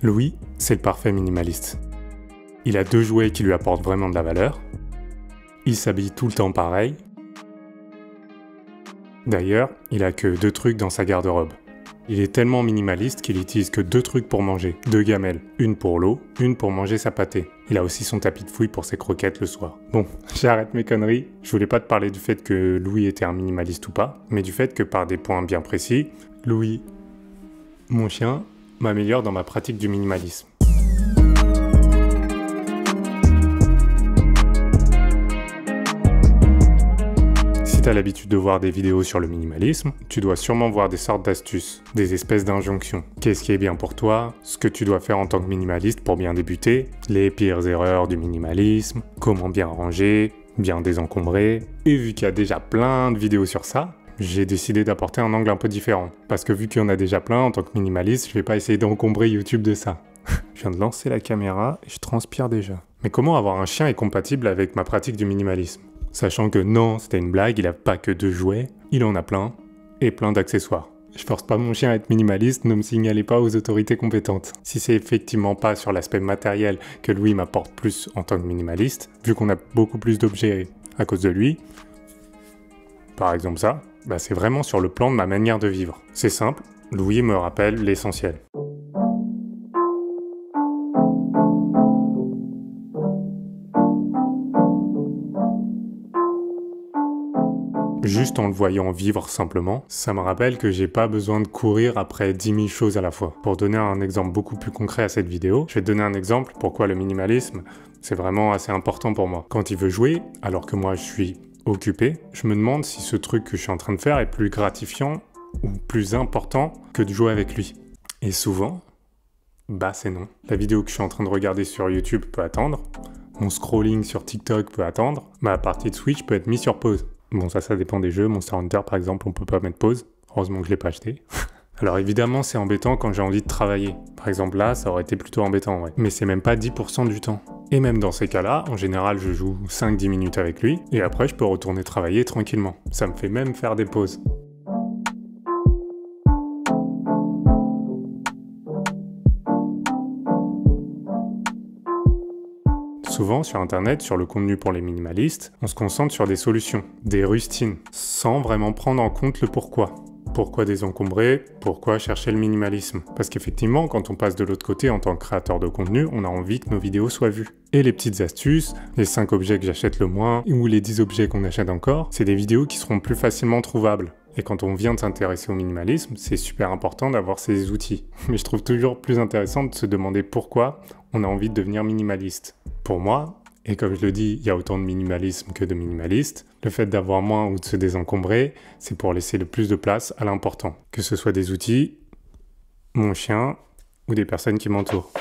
Louis, c'est le parfait minimaliste. Il a 2 jouets qui lui apportent vraiment de la valeur. Il s'habille tout le temps pareil. D'ailleurs, il a que 2 trucs dans sa garde-robe. Il est tellement minimaliste qu'il utilise que 2 trucs pour manger, 2 gamelles, une pour l'eau, une pour manger sa pâtée. Il a aussi son tapis de fouille pour ses croquettes le soir. Bon, j'arrête mes conneries. Je voulais pas te parler du fait que Louis était un minimaliste ou pas, mais du fait que par des points bien précis, Louis, mon chien, m'améliore dans ma pratique du minimalisme. Si tu as l'habitude de voir des vidéos sur le minimalisme, tu dois sûrement voir des sortes d'astuces, des espèces d'injonctions. Qu'est-ce qui est bien pour toi, ce que tu dois faire en tant que minimaliste pour bien débuter, les pires erreurs du minimalisme, comment bien ranger, bien désencombrer. Et vu qu'il y a déjà plein de vidéos sur ça, j'ai décidé d'apporter un angle un peu différent. Parce que vu qu'il y en a déjà plein, en tant que minimaliste, je vais pas essayer d'encombrer YouTube de ça. Je viens de lancer la caméra et je transpire déjà. Mais comment avoir un chien est compatible avec ma pratique du minimalisme? Sachant que non, c'était une blague, il a pas que 2 jouets, il en a plein, et plein d'accessoires. Je force pas mon chien à être minimaliste, ne me signalez pas aux autorités compétentes. Si c'est effectivement pas sur l'aspect matériel que Louis m'apporte plus en tant que minimaliste, vu qu'on a beaucoup plus d'objets à cause de lui, par exemple ça, c'est vraiment sur le plan de ma manière de vivre. C'est simple, Louis me rappelle l'essentiel. Juste en le voyant vivre simplement, ça me rappelle que j'ai pas besoin de courir après 10 000 choses à la fois. Pour donner un exemple beaucoup plus concret à cette vidéo, je vais te donner un exemple pourquoi le minimalisme, c'est vraiment assez important pour moi. Quand il veut jouer, alors que moi je suis occupé, je me demande si ce truc que je suis en train de faire est plus gratifiant ou plus important que de jouer avec lui. Et souvent, c'est non. La vidéo que je suis en train de regarder sur YouTube peut attendre, mon scrolling sur TikTok peut attendre, ma partie de Switch peut être mise sur pause. Bon, ça dépend des jeux. Monster Hunter, par exemple, on peut pas mettre pause. Heureusement que je l'ai pas acheté. Alors évidemment, c'est embêtant quand j'ai envie de travailler. Par exemple, là, ça aurait été plutôt embêtant, ouais. Mais c'est même pas 10% du temps. Et même dans ces cas-là, en général, je joue 5-10 minutes avec lui, et après, je peux retourner travailler tranquillement. Ça me fait même faire des pauses. Souvent, sur Internet, sur le contenu pour les minimalistes, on se concentre sur des solutions, des rustines, sans vraiment prendre en compte le pourquoi. Pourquoi désencombrer? Pourquoi chercher le minimalisme? Parce qu'effectivement, quand on passe de l'autre côté en tant que créateur de contenu, on a envie que nos vidéos soient vues. Et les petites astuces, les 5 objets que j'achète le moins, ou les 10 objets qu'on achète encore, c'est des vidéos qui seront plus facilement trouvables. Et quand on vient de s'intéresser au minimalisme, c'est super important d'avoir ces outils. Mais je trouve toujours plus intéressant de se demander pourquoi on a envie de devenir minimaliste. Pour moi, et comme je le dis, il y a autant de minimalisme que de minimalistes, le fait d'avoir moins ou de se désencombrer, c'est pour laisser le plus de place à l'important. Que ce soit des outils, mon chien ou des personnes qui m'entourent.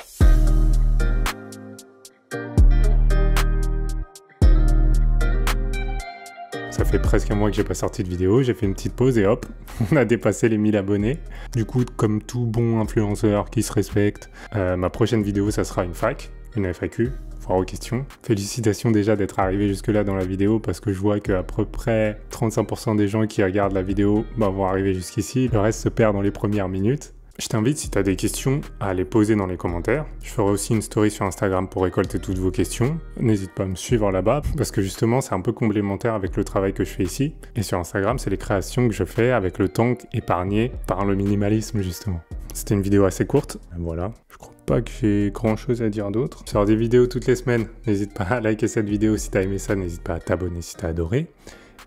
Ça fait presque un mois que j'ai pas sorti de vidéo, j'ai fait une petite pause et hop, on a dépassé les 1000 abonnés. Du coup, comme tout bon influenceur qui se respecte, ma prochaine vidéo, ça sera une FAQ, foire aux questions. Félicitations déjà d'être arrivé jusque-là dans la vidéo parce que je vois qu'à peu près 35% des gens qui regardent la vidéo vont arriver jusqu'ici. Le reste se perd dans les premières minutes. Je t'invite, si tu as des questions, à les poser dans les commentaires. Je ferai aussi une story sur Instagram pour récolter toutes vos questions. N'hésite pas à me suivre là-bas, parce que justement, c'est un peu complémentaire avec le travail que je fais ici. Et sur Instagram, c'est les créations que je fais avec le temps épargné par le minimalisme, justement. C'était une vidéo assez courte. Voilà, je crois pas que j'ai grand-chose à dire d'autre. Je sors des vidéos toutes les semaines. N'hésite pas à liker cette vidéo si t'as aimé ça. N'hésite pas à t'abonner si t'as adoré.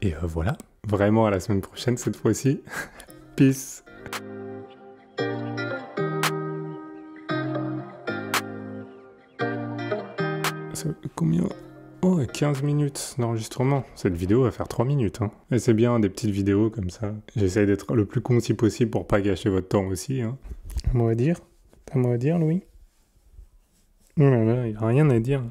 Et voilà, vraiment à la semaine prochaine cette fois-ci. Peace. Combien? Oh, 15 minutes d'enregistrement. Cette vidéo va faire 3 minutes. Hein. Et c'est bien, des petites vidéos comme ça. J'essaye d'être le plus concis possible pour pas gâcher votre temps aussi. Hein. Un mot à dire? T'as un mot à dire, Louis? Oh là là, il a rien à dire.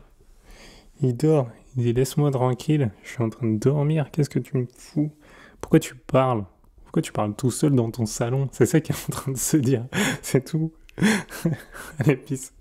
Il dort. Il dit laisse-moi tranquille. Je suis en train de dormir. Qu'est-ce que tu me fous? Pourquoi tu parles? Pourquoi tu parles tout seul dans ton salon? C'est ça qu'il est en train de se dire. C'est tout. Allez, peace.